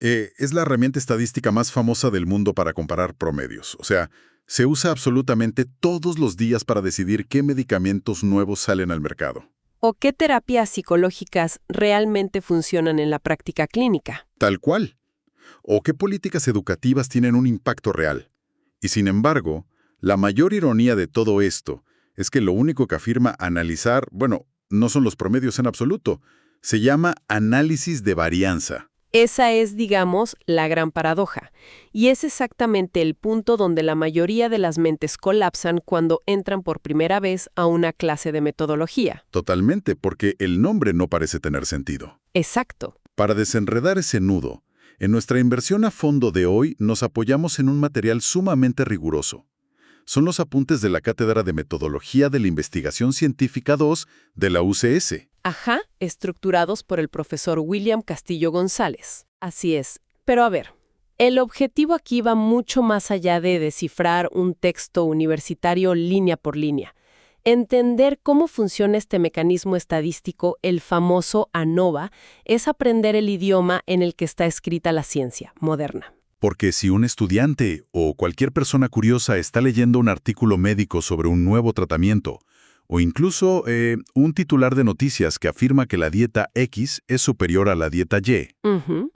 Es la herramienta estadística más famosa del mundo para comparar promedios. O sea, se usa absolutamente todos los días para decidir qué medicamentos nuevos salen al mercado. ¿O qué terapias psicológicas realmente funcionan en la práctica clínica? Tal cual. O qué políticas educativas tienen un impacto real. Y sin embargo, la mayor ironía de todo esto es que lo único que afirma analizar, bueno, no son los promedios en absoluto. Se llama análisis de varianza. Esa es, digamos, la gran paradoja. Y es exactamente el punto donde la mayoría de las mentes colapsan cuando entran por primera vez a una clase de metodología. Totalmente, porque el nombre no parece tener sentido. Exacto. Para desenredar ese nudo, en nuestra inversión a fondo de hoy nos apoyamos en un material sumamente riguroso. Son los apuntes de la Cátedra de Metodología de la Investigación Científica 2 de la UCS. Ajá, estructurados por el profesor William Castillo González. Así es. Pero a ver, el objetivo aquí va mucho más allá de descifrar un texto universitario línea por línea. Entender cómo funciona este mecanismo estadístico, el famoso ANOVA, es aprender el idioma en el que está escrita la ciencia moderna. Porque si un estudiante o cualquier persona curiosa está leyendo un artículo médico sobre un nuevo tratamiento, o incluso un titular de noticias que afirma que la dieta X es superior a la dieta Y,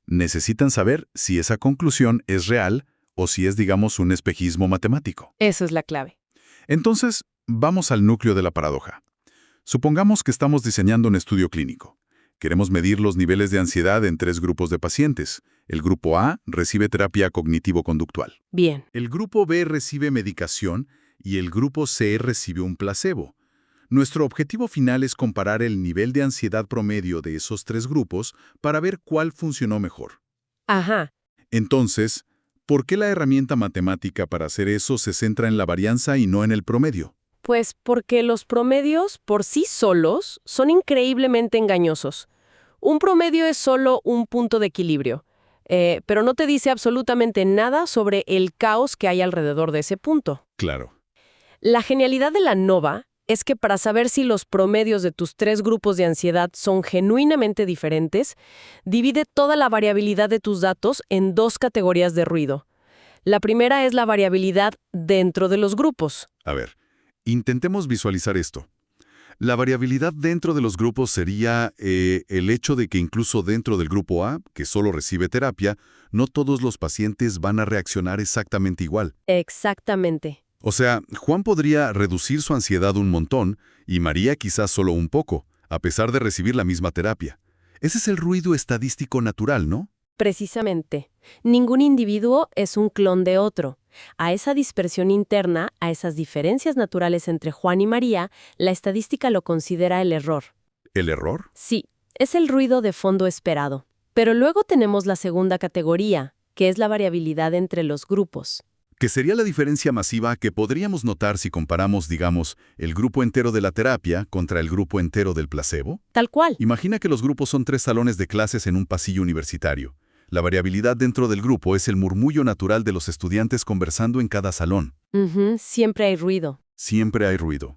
necesitan saber si esa conclusión es real o si es, digamos, un espejismo matemático. Eso es la clave. Entonces, vamos al núcleo de la paradoja. Supongamos que estamos diseñando un estudio clínico. Queremos medir los niveles de ansiedad en 3 grupos de pacientes. El grupo A recibe terapia cognitivo-conductual. Bien. El grupo B recibe medicación y el grupo C recibe un placebo. Nuestro objetivo final es comparar el nivel de ansiedad promedio de esos 3 grupos para ver cuál funcionó mejor. Ajá. Entonces, ¿por qué la herramienta matemática para hacer eso se centra en la varianza y no en el promedio? Pues porque los promedios por sí solos son increíblemente engañosos. Un promedio es solo un punto de equilibrio, pero no te dice absolutamente nada sobre el caos que hay alrededor de ese punto. Claro. La genialidad de la ANOVA es que para saber si los promedios de tus 3 grupos de ansiedad son genuinamente diferentes, divide toda la variabilidad de tus datos en 2 categorías de ruido. La primera es la variabilidad dentro de los grupos. A ver, intentemos visualizar esto. La variabilidad dentro de los grupos sería el hecho de que incluso dentro del grupo A, que solo recibe terapia, no todos los pacientes van a reaccionar exactamente igual. Exactamente. O sea, Juan podría reducir su ansiedad un montón y María quizás solo un poco, a pesar de recibir la misma terapia. Ese es el ruido estadístico natural, ¿no? Precisamente. Ningún individuo es un clon de otro. A esa dispersión interna, a esas diferencias naturales entre Juan y María, la estadística lo considera el error. ¿El error? Sí, es el ruido de fondo esperado. Pero luego tenemos la segunda categoría, que es la variabilidad entre los grupos. Que sería la diferencia masiva que podríamos notar si comparamos, digamos, el grupo entero de la terapia contra el grupo entero del placebo. Tal cual. Imagina que los grupos son 3 salones de clases en un pasillo universitario. La variabilidad dentro del grupo es el murmullo natural de los estudiantes conversando en cada salón. Siempre hay ruido. Siempre hay ruido.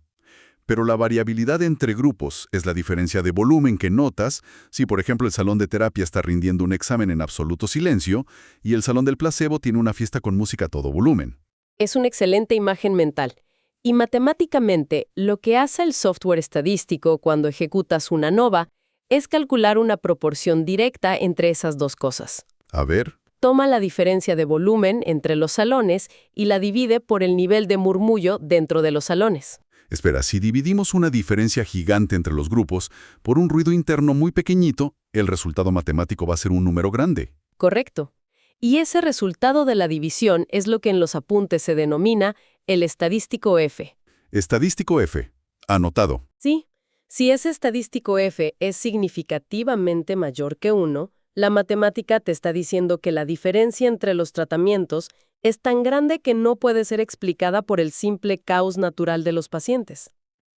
Pero la variabilidad entre grupos es la diferencia de volumen que notas si, por ejemplo, el salón de terapia está rindiendo un examen en absoluto silencio y el salón del placebo tiene una fiesta con música a todo volumen. Es una excelente imagen mental. Y matemáticamente, lo que hace el software estadístico cuando ejecutas una ANOVA es calcular una proporción directa entre esas 2 cosas. A ver. Toma la diferencia de volumen entre los salones y la divide por el nivel de murmullo dentro de los salones. Espera, si dividimos una diferencia gigante entre los grupos por un ruido interno muy pequeñito, el resultado matemático va a ser un número grande. Correcto. Y ese resultado de la división es lo que en los apuntes se denomina el estadístico F. Estadístico F. Anotado. Sí. Si ese estadístico F es significativamente mayor que 1, la matemática te está diciendo que la diferencia entre los tratamientos es tan grande que no puede ser explicada por el simple caos natural de los pacientes.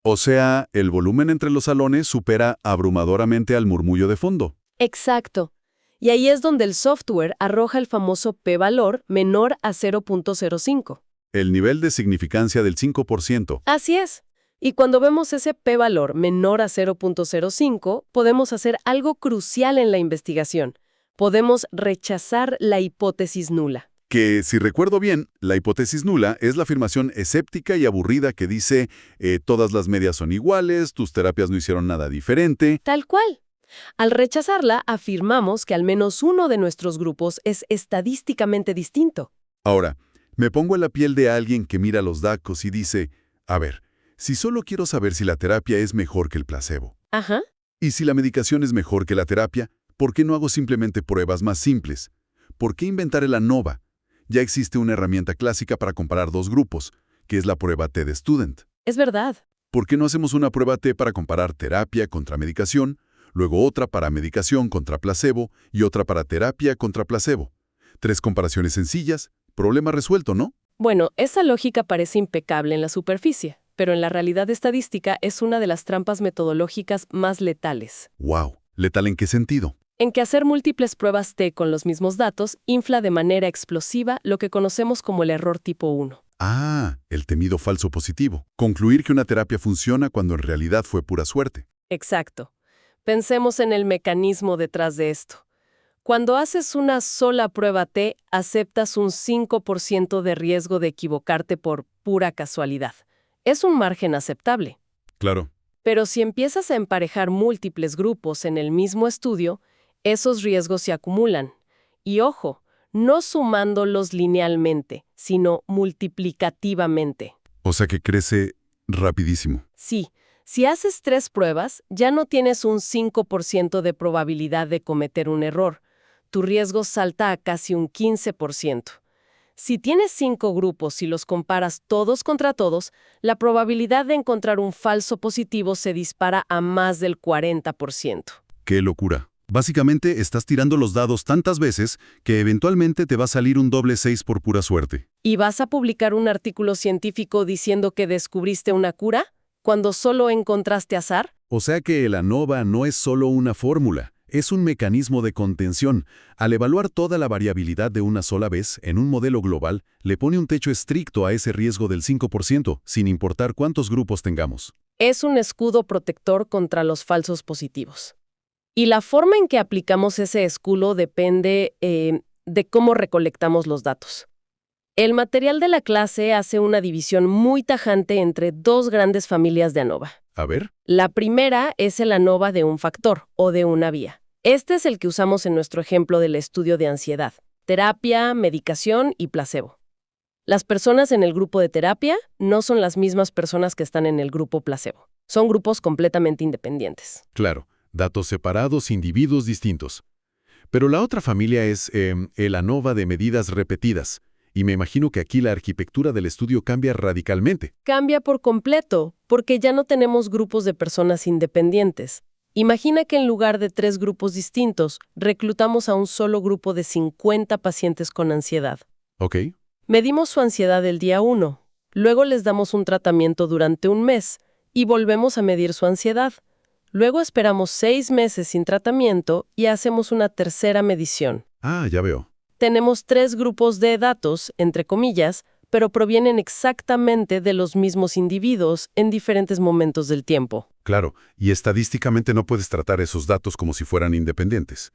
O sea, el volumen entre los salones supera abrumadoramente al murmullo de fondo. Exacto. Y ahí es donde el software arroja el famoso p-valor menor a 0.05. El nivel de significancia del 5%. Así es. Y cuando vemos ese p-valor menor a 0.05, podemos hacer algo crucial en la investigación. Podemos rechazar la hipótesis nula. Que, si recuerdo bien, la hipótesis nula es la afirmación escéptica y aburrida que dice todas las medias son iguales, tus terapias no hicieron nada diferente. Tal cual. Al rechazarla, afirmamos que al menos uno de nuestros grupos es estadísticamente distinto. Ahora, me pongo en la piel de alguien que mira los datos y dice, a ver, si solo quiero saber si la terapia es mejor que el placebo, Ajá. y si la medicación es mejor que la terapia, ¿por qué no hago simplemente pruebas más simples? ¿Por qué inventar el ANOVA? Ya existe una herramienta clásica para comparar dos grupos, que es la prueba T de Student. Es verdad. ¿Por qué no hacemos una prueba T para comparar terapia contra medicación, luego otra para medicación contra placebo y otra para terapia contra placebo? 3 comparaciones sencillas, problema resuelto, ¿no? Bueno, esa lógica parece impecable en la superficie, pero en la realidad estadística es una de las trampas metodológicas más letales. ¡Wow! ¿Letal en qué sentido? En que hacer múltiples pruebas T con los mismos datos infla de manera explosiva lo que conocemos como el error tipo 1. Ah, el temido falso positivo. Concluir que una terapia funciona cuando en realidad fue pura suerte. Exacto. Pensemos en el mecanismo detrás de esto. Cuando haces una sola prueba T, aceptas un 5% de riesgo de equivocarte por pura casualidad. Es un margen aceptable. Claro. Pero si empiezas a emparejar múltiples grupos en el mismo estudio, esos riesgos se acumulan. Y ojo, no sumándolos linealmente, sino multiplicativamente. O sea que crece rapidísimo. Sí, si haces 3 pruebas, ya no tienes un 5% de probabilidad de cometer un error. Tu riesgo salta a casi un 15%. Si tienes 5 grupos y los comparas todos contra todos, la probabilidad de encontrar un falso positivo se dispara a más del 40%. ¡Qué locura! Básicamente estás tirando los dados tantas veces que eventualmente te va a salir un doble 6 por pura suerte. ¿Y vas a publicar un artículo científico diciendo que descubriste una cura cuando solo encontraste azar? O sea que el ANOVA no es solo una fórmula, es un mecanismo de contención. Al evaluar toda la variabilidad de una sola vez en un modelo global, le pone un techo estricto a ese riesgo del 5%, sin importar cuántos grupos tengamos. Es un escudo protector contra los falsos positivos. Y la forma en que aplicamos ese escudo depende de cómo recolectamos los datos. El material de la clase hace una división muy tajante entre 2 grandes familias de ANOVA. A ver. La primera es el ANOVA de un factor o de una vía. Este es el que usamos en nuestro ejemplo del estudio de ansiedad: terapia, medicación y placebo. Las personas en el grupo de terapia no son las mismas personas que están en el grupo placebo. Son grupos completamente independientes. Claro, datos separados, individuos distintos. Pero la otra familia es el ANOVA de medidas repetidas. Y me imagino que aquí la arquitectura del estudio cambia radicalmente. Cambia por completo, porque ya no tenemos grupos de personas independientes. Imagina que en lugar de 3 grupos distintos, reclutamos a un solo grupo de 50 pacientes con ansiedad. Ok. Medimos su ansiedad el día 1, luego les damos un tratamiento durante un mes y volvemos a medir su ansiedad. Luego esperamos 6 meses sin tratamiento y hacemos una tercera medición. Ah, ya veo. Tenemos 3 grupos de datos, entre comillas, pero provienen exactamente de los mismos individuos en diferentes momentos del tiempo. Claro, y estadísticamente no puedes tratar esos datos como si fueran independientes.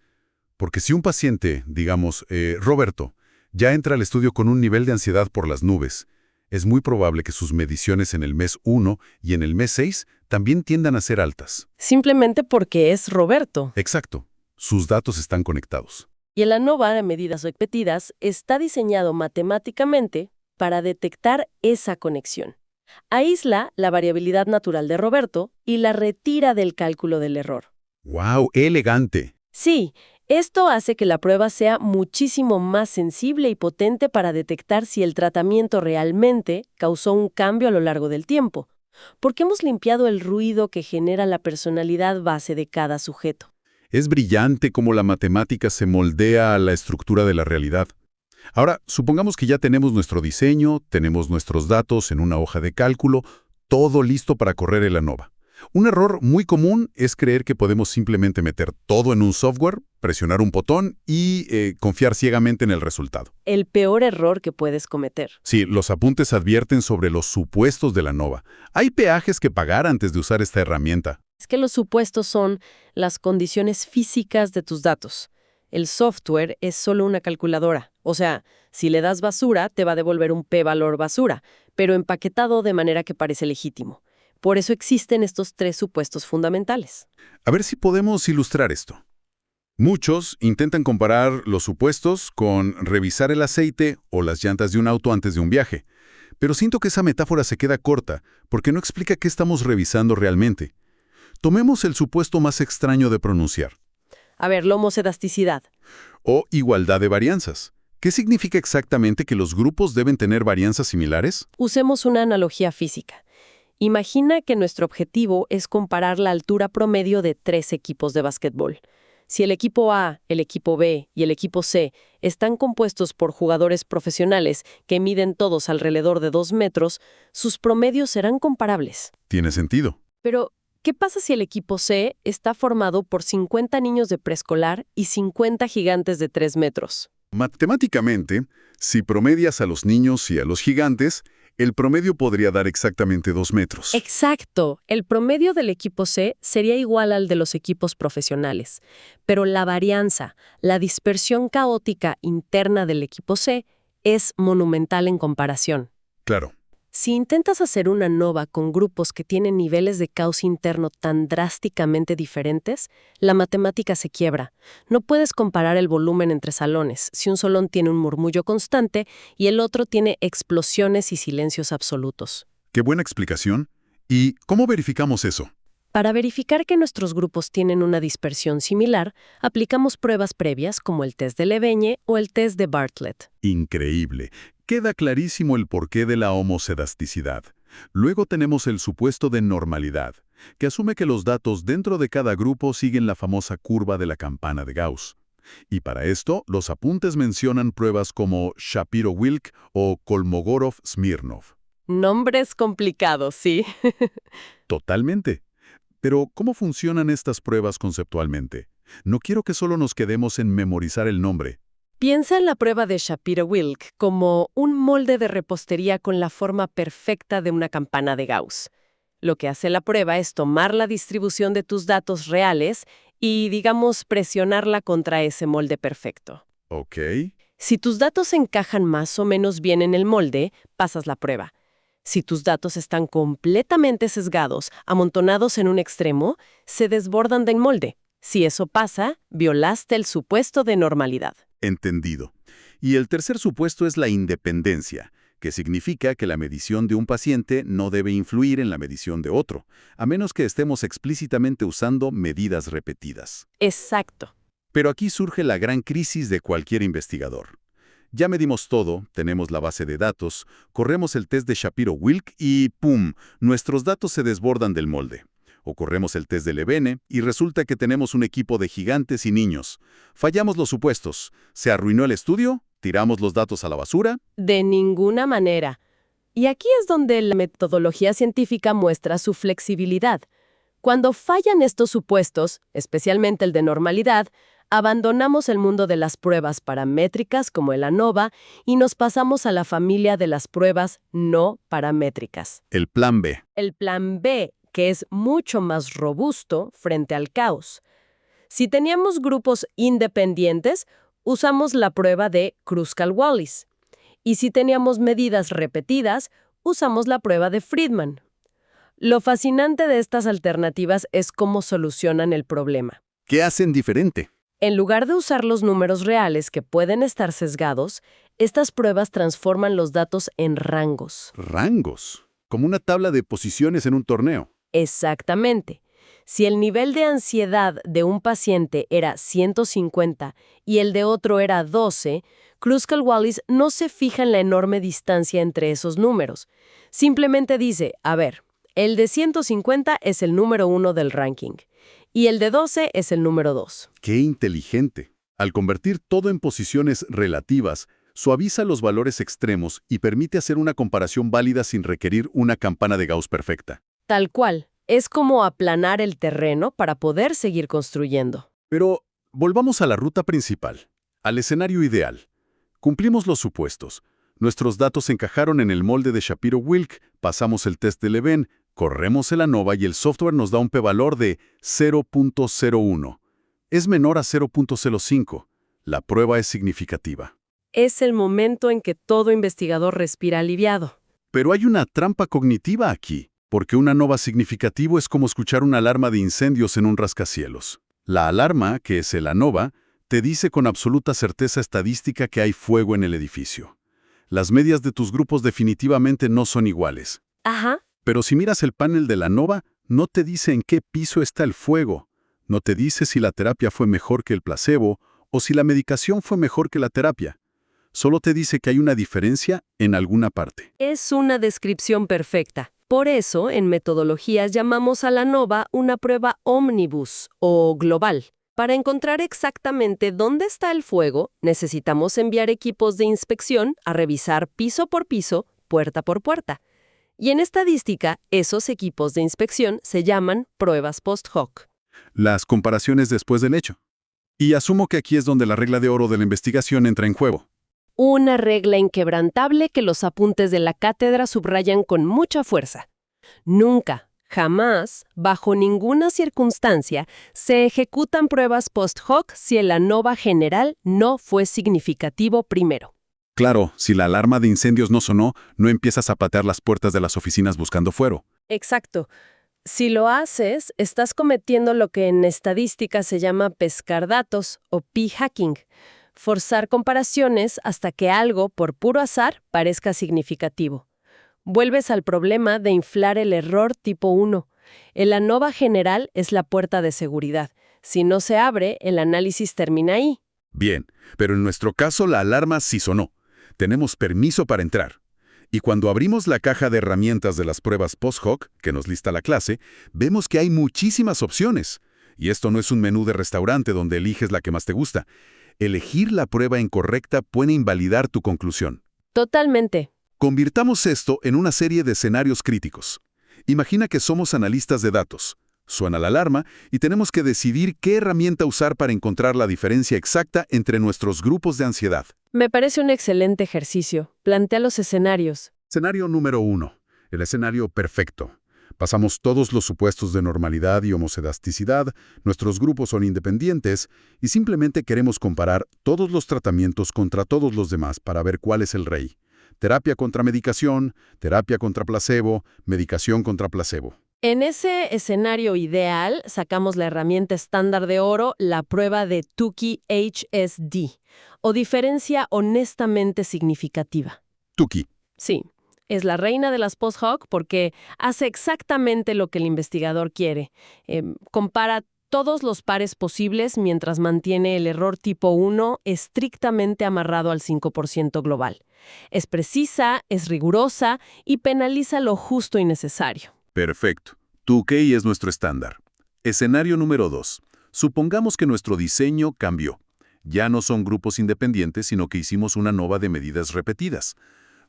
Porque si un paciente, digamos, Roberto, ya entra al estudio con un nivel de ansiedad por las nubes, es muy probable que sus mediciones en el mes 1 y en el mes 6 también tiendan a ser altas. Simplemente porque es Roberto. Exacto. Sus datos están conectados. Y el ANOVA de medidas repetidas está diseñado matemáticamente para detectar esa conexión. Aísla la variabilidad natural de Roberto y la retira del cálculo del error. ¡Wow! ¡Elegante! Sí, esto hace que la prueba sea muchísimo más sensible y potente para detectar si el tratamiento realmente causó un cambio a lo largo del tiempo, porque hemos limpiado el ruido que genera la personalidad base de cada sujeto. Es brillante cómo la matemática se moldea a la estructura de la realidad. Ahora, supongamos que ya tenemos nuestro diseño, tenemos nuestros datos en una hoja de cálculo, todo listo para correr el ANOVA. Un error muy común es creer que podemos simplemente meter todo en un software, presionar un botón y confiar ciegamente en el resultado. El peor error que puedes cometer. Sí, los apuntes advierten sobre los supuestos del ANOVA. Hay peajes que pagar antes de usar esta herramienta. Es que los supuestos son las condiciones físicas de tus datos. El software es solo una calculadora. O sea, si le das basura, te va a devolver un p-valor basura, pero empaquetado de manera que parece legítimo. Por eso existen estos tres supuestos fundamentales. A ver si podemos ilustrar esto. Muchos intentan comparar los supuestos con revisar el aceite o las llantas de un auto antes de un viaje. Pero siento que esa metáfora se queda corta, porque no explica qué estamos revisando realmente. Tomemos el supuesto más extraño de pronunciar. A ver, la homoscedasticidad. O igualdad de varianzas. ¿Qué significa exactamente que los grupos deben tener varianzas similares? Usemos una analogía física. Imagina que nuestro objetivo es comparar la altura promedio de 3 equipos de básquetbol. Si el equipo A, el equipo B y el equipo C están compuestos por jugadores profesionales que miden todos alrededor de 2 metros, sus promedios serán comparables. Tiene sentido. Pero, ¿qué pasa si el equipo C está formado por 50 niños de preescolar y 50 gigantes de 3 metros? Matemáticamente, si promedias a los niños y a los gigantes, el promedio podría dar exactamente 2 metros. Exacto. El promedio del equipo C sería igual al de los equipos profesionales. Pero la varianza, la dispersión caótica interna del equipo C, es monumental en comparación. Claro. Si intentas hacer una nova con grupos que tienen niveles de caos interno tan drásticamente diferentes, la matemática se quiebra. No puedes comparar el volumen entre salones si un salón tiene un murmullo constante y el otro tiene explosiones y silencios absolutos. Qué buena explicación. ¿Y cómo verificamos eso? Para verificar que nuestros grupos tienen una dispersión similar, aplicamos pruebas previas como el test de Leveñe o el test de Bartlett. Increíble. Queda clarísimo el porqué de la homocedasticidad. Luego tenemos el supuesto de normalidad, que asume que los datos dentro de cada grupo siguen la famosa curva de la campana de Gauss. Y para esto, los apuntes mencionan pruebas como Shapiro-Wilk o Kolmogorov-Smirnov. Nombres complicados, sí. Totalmente. Pero, ¿cómo funcionan estas pruebas conceptualmente? No quiero que solo nos quedemos en memorizar el nombre. Piensa en la prueba de Shapiro-Wilk como un molde de repostería con la forma perfecta de una campana de Gauss. Lo que hace la prueba es tomar la distribución de tus datos reales y, digamos, presionarla contra ese molde perfecto. Ok. Si tus datos encajan más o menos bien en el molde, pasas la prueba. Si tus datos están completamente sesgados, amontonados en un extremo, se desbordan del molde. Si eso pasa, violaste el supuesto de normalidad. Entendido. Y el tercer supuesto es la independencia, que significa que la medición de un paciente no debe influir en la medición de otro, a menos que estemos explícitamente usando medidas repetidas. Exacto. Pero aquí surge la gran crisis de cualquier investigador. Ya medimos todo, tenemos la base de datos, corremos el test de Shapiro-Wilk y ¡pum!, nuestros datos se desbordan del molde. O corremos el test de Leveñe y resulta que tenemos un equipo de gigantes y niños. Fallamos los supuestos. ¿Se arruinó el estudio? ¿Tiramos los datos a la basura? De ninguna manera. Y aquí es donde la metodología científica muestra su flexibilidad. Cuando fallan estos supuestos, especialmente el de normalidad, abandonamos el mundo de las pruebas paramétricas como el ANOVA y nos pasamos a la familia de las pruebas no paramétricas. El plan B. El plan B, que es mucho más robusto frente al caos. Si teníamos grupos independientes, usamos la prueba de Kruskal-Wallis. Y si teníamos medidas repetidas, usamos la prueba de Friedman. Lo fascinante de estas alternativas es cómo solucionan el problema. ¿Qué hacen diferente? En lugar de usar los números reales que pueden estar sesgados, estas pruebas transforman los datos en rangos. Rangos. Como una tabla de posiciones en un torneo. Exactamente. Si el nivel de ansiedad de un paciente era 150 y el de otro era 12, Kruskal-Wallis no se fija en la enorme distancia entre esos números. Simplemente dice, a ver, el de 150 es el número 1 del ranking y el de 12 es el número 2. ¡Qué inteligente! Al convertir todo en posiciones relativas, suaviza los valores extremos y permite hacer una comparación válida sin requerir una campana de Gauss perfecta. Tal cual. Es como aplanar el terreno para poder seguir construyendo. Pero volvamos a la ruta principal, al escenario ideal. Cumplimos los supuestos. Nuestros datos encajaron en el molde de Shapiro-Wilk, pasamos el test de Leveñe, corremos el ANOVA y el software nos da un p-valor de 0.01. Es menor a 0.05. La prueba es significativa. Es el momento en que todo investigador respira aliviado. Pero hay una trampa cognitiva aquí, porque una ANOVA significativo es como escuchar una alarma de incendios en un rascacielos. La alarma, que es el ANOVA, te dice con absoluta certeza estadística que hay fuego en el edificio. Las medias de tus grupos definitivamente no son iguales. Ajá. Pero si miras el panel de la ANOVA, no te dice en qué piso está el fuego. No te dice si la terapia fue mejor que el placebo o si la medicación fue mejor que la terapia. Solo te dice que hay una diferencia en alguna parte. Es una descripción perfecta. Por eso, en metodologías llamamos a la ANOVA una prueba ómnibus o global. Para encontrar exactamente dónde está el fuego, necesitamos enviar equipos de inspección a revisar piso por piso, puerta por puerta. Y en estadística, esos equipos de inspección se llaman pruebas post-hoc. Las comparaciones después del hecho. Y asumo que aquí es donde la regla de oro de la investigación entra en juego. Una regla inquebrantable que los apuntes de la cátedra subrayan con mucha fuerza. Nunca, jamás, bajo ninguna circunstancia, se ejecutan pruebas post-hoc si el ANOVA general no fue significativo primero. Claro, si la alarma de incendios no sonó, no empiezas a patear las puertas de las oficinas buscando fuero. Exacto. Si lo haces, estás cometiendo lo que en estadística se llama pescar datos o p-hacking. Forzar comparaciones hasta que algo, por puro azar, parezca significativo. Vuelves al problema de inflar el error tipo 1. El ANOVA general es la puerta de seguridad. Si no se abre, el análisis termina ahí. Bien, pero en nuestro caso la alarma sí sonó. Tenemos permiso para entrar. Y cuando abrimos la caja de herramientas de las pruebas post-hoc, que nos lista la clase, vemos que hay muchísimas opciones. Y esto no es un menú de restaurante donde eliges la que más te gusta. Elegir la prueba incorrecta puede invalidar tu conclusión. Totalmente. Convirtamos esto en una serie de escenarios críticos. Imagina que somos analistas de datos. Suena la alarma y tenemos que decidir qué herramienta usar para encontrar la diferencia exacta entre nuestros grupos de ansiedad. Me parece un excelente ejercicio. Plantea los escenarios. Escenario número 1. El escenario perfecto. Pasamos todos los supuestos de normalidad y homocedasticidad, nuestros grupos son independientes y simplemente queremos comparar todos los tratamientos contra todos los demás para ver cuál es el rey. Terapia contra medicación, terapia contra placebo, medicación contra placebo. En ese escenario ideal, sacamos la herramienta estándar de oro, la prueba de Tukey HSD, o diferencia honestamente significativa. Tukey. Sí. Es la reina de las post-hoc porque hace exactamente lo que el investigador quiere. Compara todos los pares posibles mientras mantiene el error tipo 1 estrictamente amarrado al 5% global. Es precisa, es rigurosa y penaliza lo justo y necesario. Perfecto. Tukey es nuestro estándar. Escenario número 2. Supongamos que nuestro diseño cambió. Ya no son grupos independientes, sino que hicimos una ANOVA de medidas repetidas.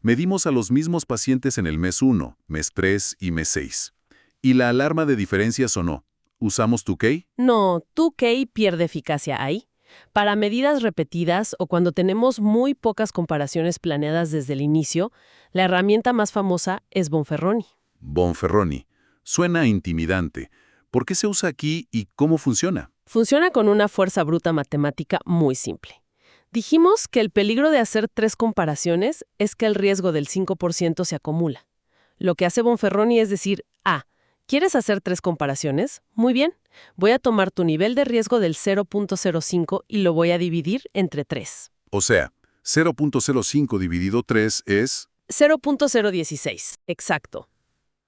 Medimos a los mismos pacientes en el mes 1, mes 3 y mes 6. ¿Y la alarma de diferencia sonó? ¿Usamos Tukey? No, Tukey pierde eficacia ahí. Para medidas repetidas o cuando tenemos muy pocas comparaciones planeadas desde el inicio, la herramienta más famosa es Bonferroni. Bonferroni. Suena intimidante. ¿Por qué se usa aquí y cómo funciona? Funciona con una fuerza bruta matemática muy simple. Dijimos que el peligro de hacer 3 comparaciones es que el riesgo del 5% se acumula. Lo que hace Bonferroni es decir, ¿quieres hacer 3 comparaciones? Muy bien, voy a tomar tu nivel de riesgo del 0.05 y lo voy a dividir entre 3. O sea, 0.05 dividido 3 es... 0.016, exacto.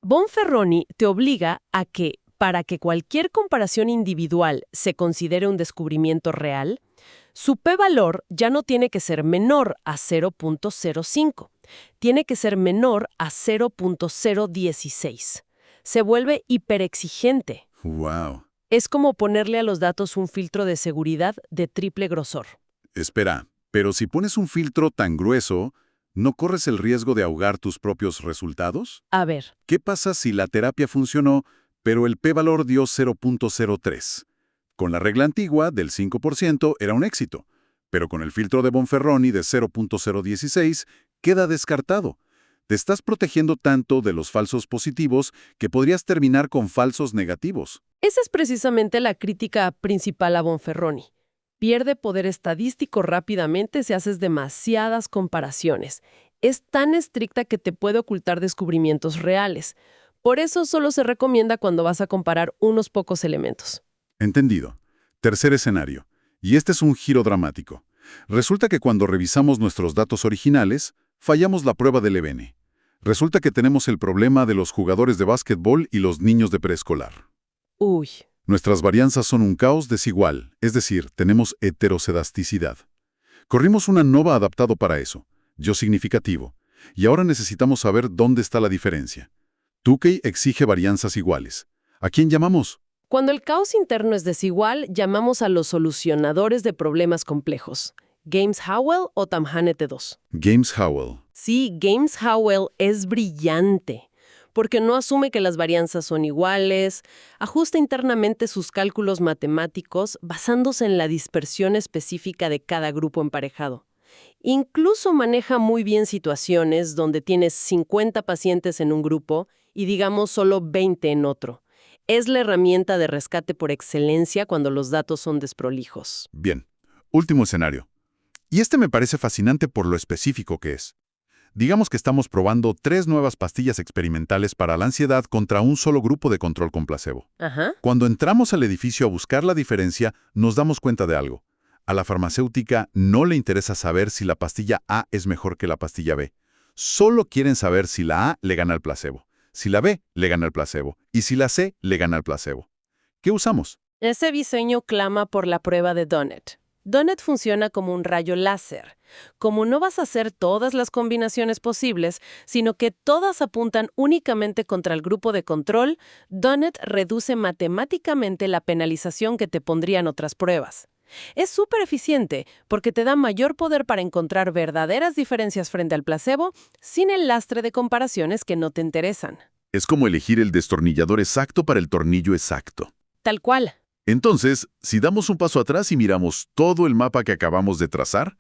Bonferroni te obliga a que, para que cualquier comparación individual se considere un descubrimiento real, su p-valor ya no tiene que ser menor a 0.05, tiene que ser menor a 0.016. Se vuelve hiperexigente. ¡Wow! Es como ponerle a los datos un filtro de seguridad de triple grosor. Espera, pero si pones un filtro tan grueso, ¿no corres el riesgo de ahogar tus propios resultados? A ver. ¿Qué pasa si la terapia funcionó, pero el p-valor dio 0.03? Con la regla antigua del 5% era un éxito, pero con el filtro de Bonferroni de 0.016 queda descartado. Te estás protegiendo tanto de los falsos positivos que podrías terminar con falsos negativos. Esa es precisamente la crítica principal a Bonferroni. Pierde poder estadístico rápidamente si haces demasiadas comparaciones. Es tan estricta que te puede ocultar descubrimientos reales. Por eso solo se recomienda cuando vas a comparar unos pocos elementos. Entendido. Tercer escenario. Y este es un giro dramático. Resulta que cuando revisamos nuestros datos originales, fallamos la prueba del EBN. Resulta que tenemos el problema de los jugadores de básquetbol y los niños de preescolar. Uy. Nuestras varianzas son un caos desigual, es decir, tenemos heterocedasticidad. Corrimos un ANOVA adaptado para eso, yo significativo, y ahora necesitamos saber dónde está la diferencia. Tukey exige varianzas iguales. ¿A quién llamamos? Cuando el caos interno es desigual, llamamos a los solucionadores de problemas complejos. James Howell o Tamhanete 2. James Howell. Sí, James Howell es brillante, porque no asume que las varianzas son iguales, ajusta internamente sus cálculos matemáticos basándose en la dispersión específica de cada grupo emparejado. Incluso maneja muy bien situaciones donde tienes 50 pacientes en un grupo y digamos solo 20 en otro. Es la herramienta de rescate por excelencia cuando los datos son desprolijos. Bien. Último escenario. Y este me parece fascinante por lo específico que es. Digamos que estamos probando 3 nuevas pastillas experimentales para la ansiedad contra un solo grupo de control con placebo. Ajá. Cuando entramos al edificio a buscar la diferencia, nos damos cuenta de algo. A la farmacéutica no le interesa saber si la pastilla A es mejor que la pastilla B. Solo quieren saber si la A le gana al placebo, si la B le gana al placebo y si la C le gana al placebo. ¿Qué usamos? Ese diseño clama por la prueba de Donut. Donut funciona como un rayo láser. Como no vas a hacer todas las combinaciones posibles, sino que todas apuntan únicamente contra el grupo de control, Donut reduce matemáticamente la penalización que te pondrían otras pruebas. Es súper eficiente porque te da mayor poder para encontrar verdaderas diferencias frente al placebo sin el lastre de comparaciones que no te interesan. Es como elegir el destornillador exacto para el tornillo exacto. Tal cual. Entonces, si damos un paso atrás y miramos todo el mapa que acabamos de trazar,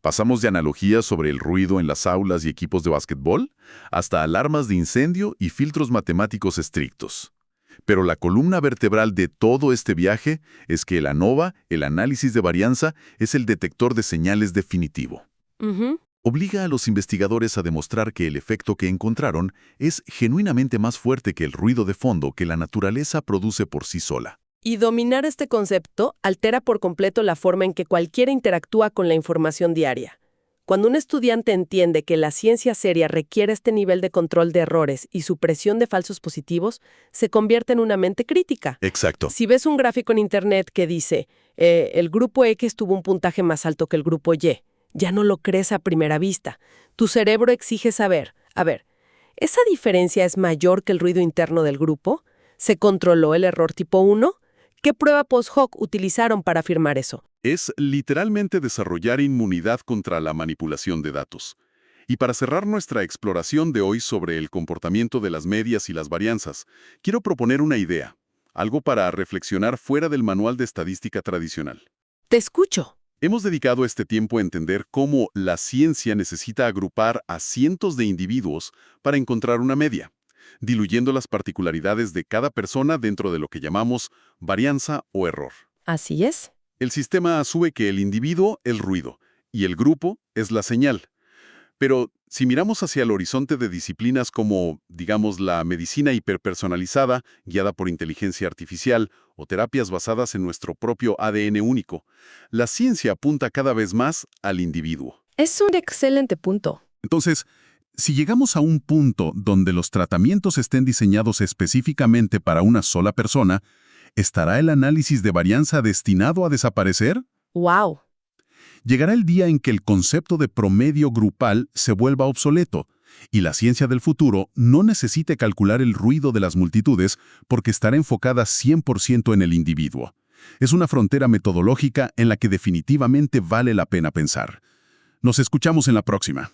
pasamos de analogías sobre el ruido en las aulas y equipos de básquetbol hasta alarmas de incendio y filtros matemáticos estrictos. Pero la columna vertebral de todo este viaje es que el ANOVA, el análisis de varianza, es el detector de señales definitivo. Obliga a los investigadores a demostrar que el efecto que encontraron es genuinamente más fuerte que el ruido de fondo que la naturaleza produce por sí sola. Y dominar este concepto altera por completo la forma en que cualquiera interactúa con la información diaria. Cuando un estudiante entiende que la ciencia seria requiere este nivel de control de errores y supresión de falsos positivos, se convierte en una mente crítica. Exacto. Si ves un gráfico en Internet que dice, el grupo X tuvo un puntaje más alto que el grupo Y, ya no lo crees a primera vista. Tu cerebro exige saber, a ver, ¿esa diferencia es mayor que el ruido interno del grupo? ¿Se controló el error tipo 1? ¿Qué prueba post-hoc utilizaron para afirmar eso? Es literalmente desarrollar inmunidad contra la manipulación de datos. Y para cerrar nuestra exploración de hoy sobre el comportamiento de las medias y las varianzas, quiero proponer una idea, algo para reflexionar fuera del manual de estadística tradicional. Te escucho. Hemos dedicado este tiempo a entender cómo la ciencia necesita agrupar a cientos de individuos para encontrar una media, diluyendo las particularidades de cada persona dentro de lo que llamamos varianza o error. Así es. El sistema asume que el individuo es el ruido y el grupo es la señal. Pero si miramos hacia el horizonte de disciplinas como, digamos, la medicina hiperpersonalizada, guiada por inteligencia artificial, o terapias basadas en nuestro propio ADN único, la ciencia apunta cada vez más al individuo. Es un excelente punto. Entonces, si llegamos a un punto donde los tratamientos estén diseñados específicamente para una sola persona, ¿estará el análisis de varianza destinado a desaparecer? ¡Wow! Llegará el día en que el concepto de promedio grupal se vuelva obsoleto y la ciencia del futuro no necesite calcular el ruido de las multitudes porque estará enfocada 100% en el individuo. Es una frontera metodológica en la que definitivamente vale la pena pensar. Nos escuchamos en la próxima.